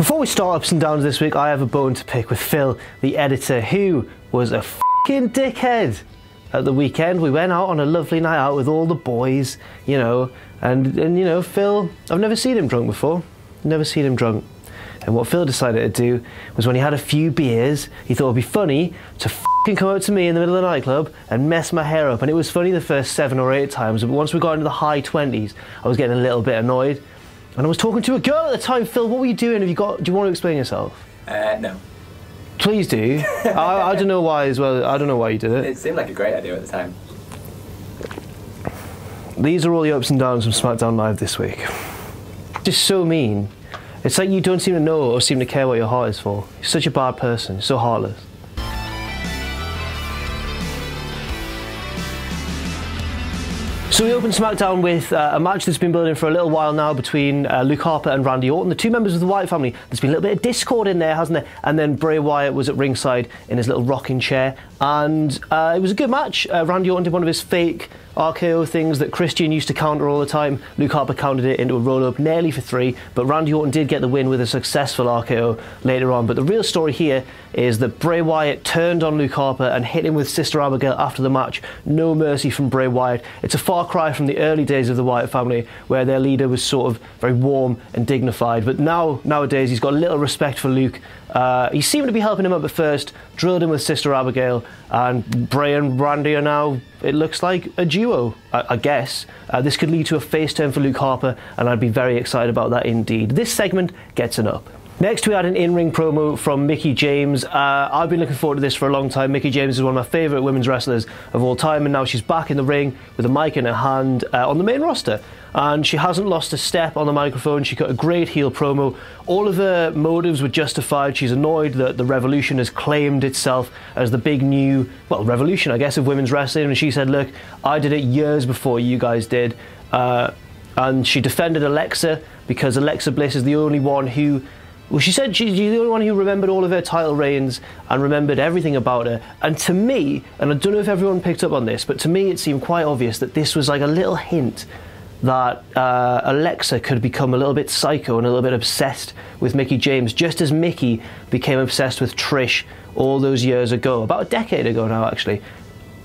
Before we start ups and downs this week, I have a bone to pick with Phil, the editor, who was a f***ing dickhead. At the weekend, we went out on a lovely night out with all the boys, you know, and you know, Phil, I've never seen him drunk before. Never seen him drunk. And what Phil decided to do was, when he had a few beers, he thought it'd be funny to f***ing come out to me in the middle of the nightclub and mess my hair up. And it was funny the first 7 or 8 times, but once we got into the high 20s, I was getting a little bit annoyed. And I was talking to a girl at the time. Phil, what were you doing? Do you want to explain yourself? No. Please do. I don't know why as well. I don't know why you did it. It seemed like a great idea at the time. These are all the ups and downs from SmackDown Live this week. Just so mean. It's like you don't seem to know or seem to care what your heart is for. You're such a bad person. You're so heartless. So we opened SmackDown with a match that's been building for a little while now between Luke Harper and Randy Orton, the 2 members of the Wyatt family. There's been a little bit of discord in there, hasn't there? And then Bray Wyatt was at ringside in his little rocking chair, and it was a good match. Randy Orton did one of his fake RKO things that Christian used to counter all the time. Luke Harper countered it into a roll-up nearly for 3, but Randy Orton did get the win with a successful RKO later on. But the real story here is that Bray Wyatt turned on Luke Harper and hit him with Sister Abigail after the match. No mercy from Bray Wyatt. It's a far cry from the early days of the Wyatt family, where their leader was sort of very warm and dignified. But nowadays he's got a little respect for Luke. He seemed to be helping him up at first, drilled him with Sister Abigail, and Bray and Randy are now, it looks like, a duo, I guess. This could lead to a face turn for Luke Harper, and I'd be very excited about that indeed. This segment gets an up. Next, we had an in-ring promo from Mickie James. I've been looking forward to this for a long time. Mickie James is one of my favourite women's wrestlers of all time, and now she's back in the ring with a mic in her hand on the main roster. And she hasn't lost a step on the microphone. She cut a great heel promo. All of her motives were justified. She's annoyed that the Revolution has claimed itself as the big new, well, revolution, I guess, of women's wrestling. And she said, look, I did it years before you guys did. And she defended Alexa, because Alexa Bliss is the only one who, well, she said she's the only one who remembered all of her title reigns and remembered everything about her. And to me, and I don't know if everyone picked up on this, but to me it seemed quite obvious that this was like a little hint that Alexa could become a little bit psycho and a little bit obsessed with Mickie James, just as Mickie became obsessed with Trish all those years ago, about a decade ago now actually.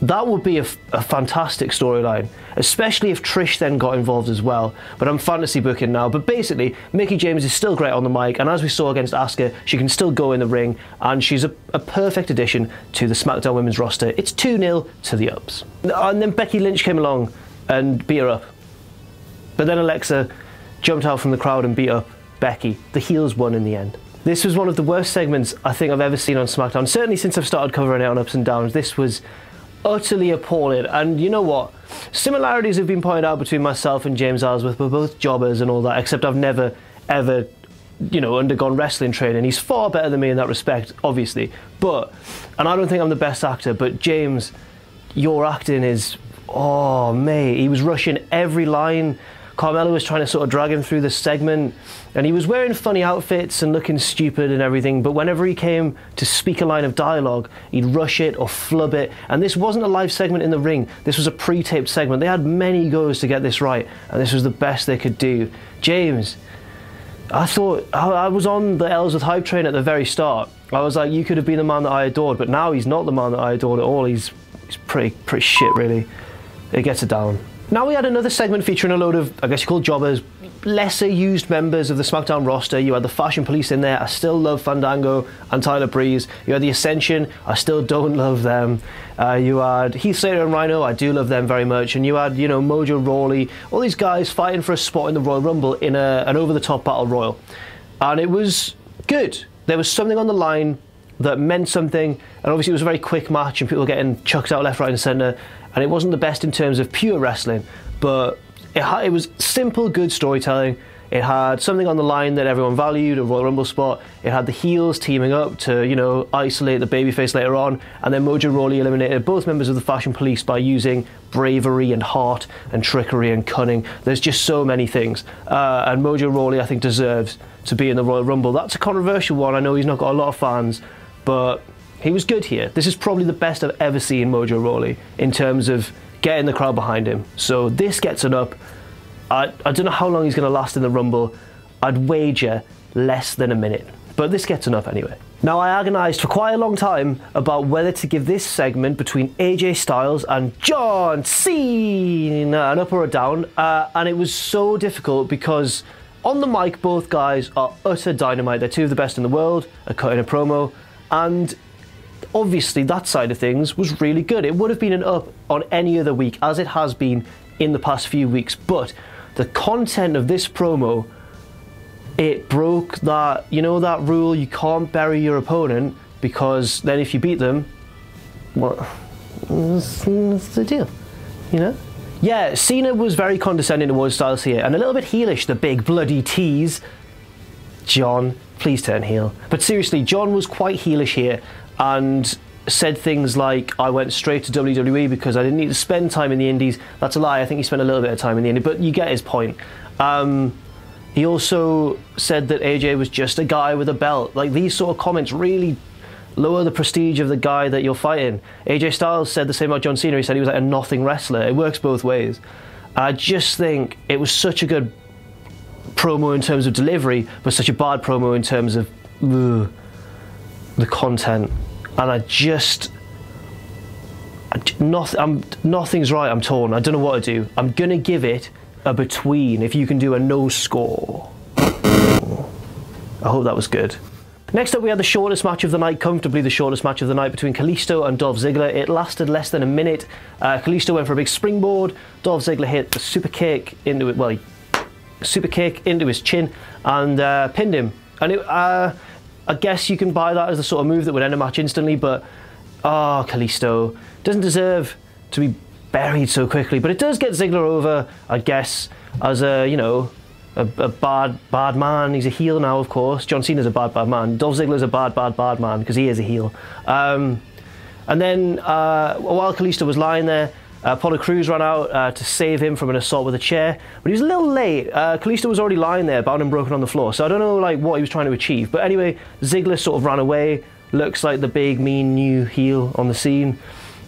That would be a fantastic storyline, especially if Trish then got involved as well. But I'm fantasy booking now. But basically, Mickie James is still great on the mic, and as we saw against Asuka, she can still go in the ring, and she's a perfect addition to the SmackDown women's roster. It's 2-0 to the ups. And then Becky Lynch came along and beat her up. But then Alexa jumped out from the crowd and beat up Becky. The heels won in the end. This was one of the worst segments I think I've ever seen on SmackDown, certainly since I've started covering it on Ups and Downs. This was utterly appalling. And you know what? Similarities have been pointed out between myself and James Ellsworth. We're both jobbers and all that, except I've never, ever, you know, undergone wrestling training. He's far better than me in that respect, obviously. But, and I don't think I'm the best actor, but James, your acting is, oh mate, he was rushing every line. Carmella was trying to sort of drag him through the segment, and he was wearing funny outfits and looking stupid and everything, but whenever he came to speak a line of dialogue, he'd rush it or flub it. And this wasn't a live segment in the ring, this was a pre-taped segment. They had many goes to get this right, and this was the best they could do. James, I thought, I was on the Ellsworth hype train at the very start. I was like, you could have been the man that I adored, but now he's not the man that I adored at all. He's pretty shit, really. It gets it down. Now we had another segment featuring a load of, I guess you call jobers, lesser used members of the SmackDown roster. You had the Fashion Police in there. I still love Fandango and Tyler Breeze. You had the Ascension. I still don't love them. You had Heath Slater and Rhino. I do love them very much. And you had, you know, Mojo Rawley. All these guys fighting for a spot in the Royal Rumble in an over-the-top battle royal. And it was good. There was something on the line that meant something. And obviously it was a very quick match and people getting chucked out left, right and centre. And it wasn't the best in terms of pure wrestling, but it was simple, good storytelling. It had something on the line that everyone valued, a Royal Rumble spot. It had the heels teaming up to, you know, isolate the babyface later on. And then Mojo Rawley eliminated both members of the Fashion Police by using bravery and heart and trickery and cunning. There's just so many things. And Mojo Rawley, I think, deserves to be in the Royal Rumble. That's a controversial one. I know he's not got a lot of fans, but he was good here. This is probably the best I've ever seen Mojo Rawley in terms of getting the crowd behind him. So this gets it up. I don't know how long he's going to last in the Rumble. I'd wager less than a minute. But this gets enough anyway. Now, I agonised for quite a long time about whether to give this segment between AJ Styles and John Cena an up or a down, and it was so difficult because on the mic both guys are utter dynamite. They're two of the best in the world at cutting a promo, and obviously that side of things was really good. It would have been an up on any other week, as it has been in the past few weeks, but the content of this promo, it broke that, you know, that rule, you can't bury your opponent, because then if you beat them, well, what's the deal, you know? Yeah, Cena was very condescending towards Styles here, and a little bit heelish, the big bloody tease. John, please turn heel. But seriously, John was quite heelish here, and said things like, I went straight to WWE because I didn't need to spend time in the indies. That's a lie, I think he spent a little bit of time in the indies, but you get his point. He also said that AJ was just a guy with a belt. Like, these sort of comments really lower the prestige of the guy that you're fighting. AJ Styles said the same about John Cena. He said he was like a nothing wrestler. It works both ways. I just think it was such a good promo in terms of delivery, but such a bad promo in terms of the content. And nothing's right, I'm torn. I don't know what to do. I'm gonna give it a between, if you can do a no score. I hope that was good. Next up, we had the shortest match of the night, comfortably the shortest match of the night, between Kalisto and Dolph Ziggler. It lasted less than a minute. Kalisto went for a big springboard. Dolph Ziggler hit the super kick into it, well, super kick into his chin and pinned him. And I guess you can buy that as the sort of move that would end a match instantly, but Kalisto doesn't deserve to be buried so quickly. But it does get Ziggler over, I guess, as a, you know, a bad man. He's a heel now, of course. John Cena's a bad man. Dolph Ziggler's a bad man because he is a heel. And then while Kalisto was lying there, Apollo Crews ran out to save him from an assault with a chair, but he was a little late. Kalisto was already lying there, bound and broken on the floor, so I don't know like what he was trying to achieve. But anyway, Ziggler sort of ran away, looks like the big mean new heel on the scene,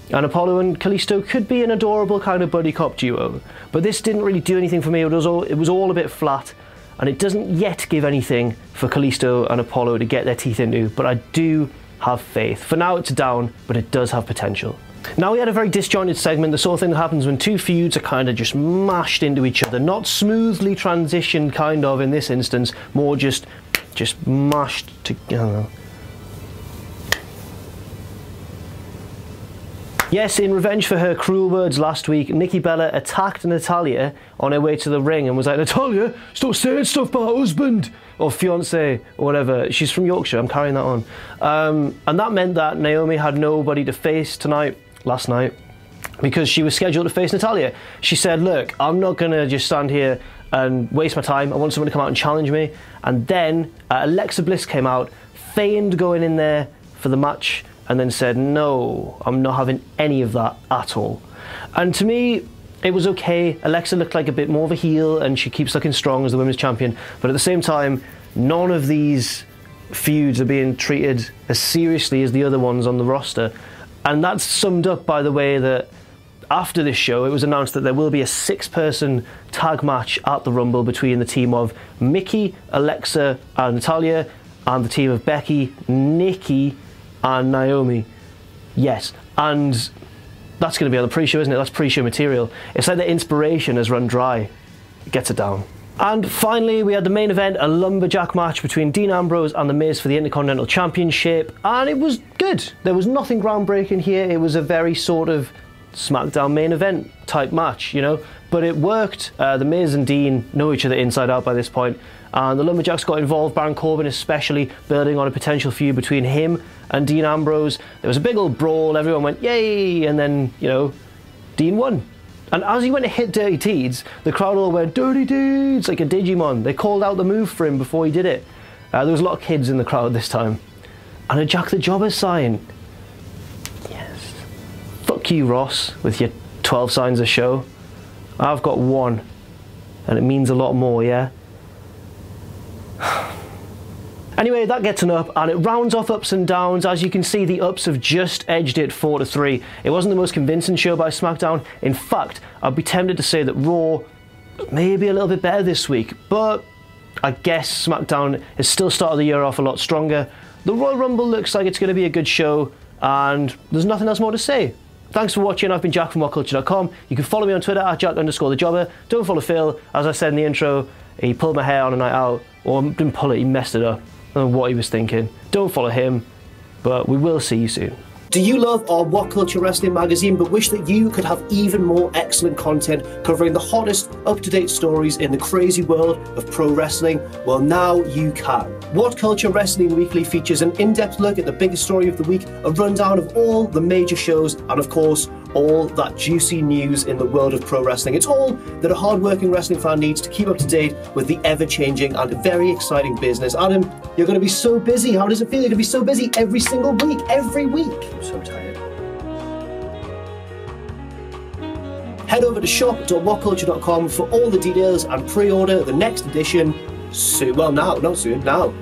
and Apollo and Kalisto could be an adorable kind of buddy cop duo. But this didn't really do anything for me. It was all a bit flat, and it doesn't yet give anything for Kalisto and Apollo to get their teeth into, but I do have faith. For now it's a down, but it does have potential. Now, we had a very disjointed segment, the sort of thing that happens when two feuds are kind of just mashed into each other. Not smoothly transitioned, kind of, in this instance, more just mashed together. Yes, in revenge for her cruel words last week, Nikki Bella attacked Natalya on her way to the ring and was like, Natalya, stop saying stuff about husband or fiance or whatever. She's from Yorkshire, I'm carrying that on. And that meant that Naomi had nobody to face last night, because she was scheduled to face Natalya. She said, look, I'm not going to just stand here and waste my time. I want someone to come out and challenge me. And then Alexa Bliss came out, feigned going in there for the match, and then said, no, I'm not having any of that at all. And to me, it was okay. Alexa looked like a bit more of a heel, and she keeps looking strong as the women's champion. But at the same time, none of these feuds are being treated as seriously as the other ones on the roster. And that's summed up by the way that after this show, it was announced that there will be a 6-person tag match at the Rumble between the team of Mickie, Alexa, and Natalya, and the team of Becky, Nikki, and Naomi. Yes, and that's going to be on the pre-show, isn't it? That's pre-show material. It's like the inspiration has run dry. It gets it down. And finally, we had the main event, a lumberjack match between Dean Ambrose and The Miz for the Intercontinental Championship, and it was good. There was nothing groundbreaking here. It was a very sort of SmackDown main event type match, you know, but it worked. The Miz and Dean know each other inside out by this point, and the lumberjacks got involved, Baron Corbin especially, building on a potential feud between him and Dean Ambrose. There was a big old brawl, everyone went yay, and then, you know, Dean won. And as he went to hit Dirty Deeds, the crowd all went, Dirty Deeds, like a Digimon. They called out the move for him before he did it. There was a lot of kids in the crowd this time. And a Jack the Jobber sign. Yes. Fuck you, Ross, with your 12 signs a show. I've got one. And it means a lot more, yeah? Anyway, that gets an up, and it rounds off ups and downs. As you can see, the ups have just edged it 4-3. It wasn't the most convincing show by SmackDown. In fact, I'd be tempted to say that Raw may be a little bit better this week, but I guess SmackDown is still starting the year off a lot stronger. The Royal Rumble looks like it's going to be a good show, and there's nothing else more to say. Thanks for watching. I've been Jack from WhatCulture.com. You can follow me on Twitter at Jack_the_jobber. Don't follow Phil. As I said in the intro, he pulled my hair on a night out, or didn't pull it, he messed it up. I don't know what he was thinking. Don't follow him, but we will see you soon. Do you love our What Culture Wrestling magazine but wish that you could have even more excellent content covering the hottest, up-to-date stories in the crazy world of pro wrestling? Well, now you can. What Culture Wrestling Weekly features an in-depth look at the biggest story of the week, a rundown of all the major shows, and of course, all that juicy news in the world of pro wrestling. It's all that a hard-working wrestling fan needs to keep up to date with the ever-changing and very exciting business. Adam, you're going to be so busy. How does it feel? You're going to be so busy every single week, every week. I'm so tired. Head over to shop.whatculture.com for all the details and pre-order the next edition soon. Well, now, not soon, now.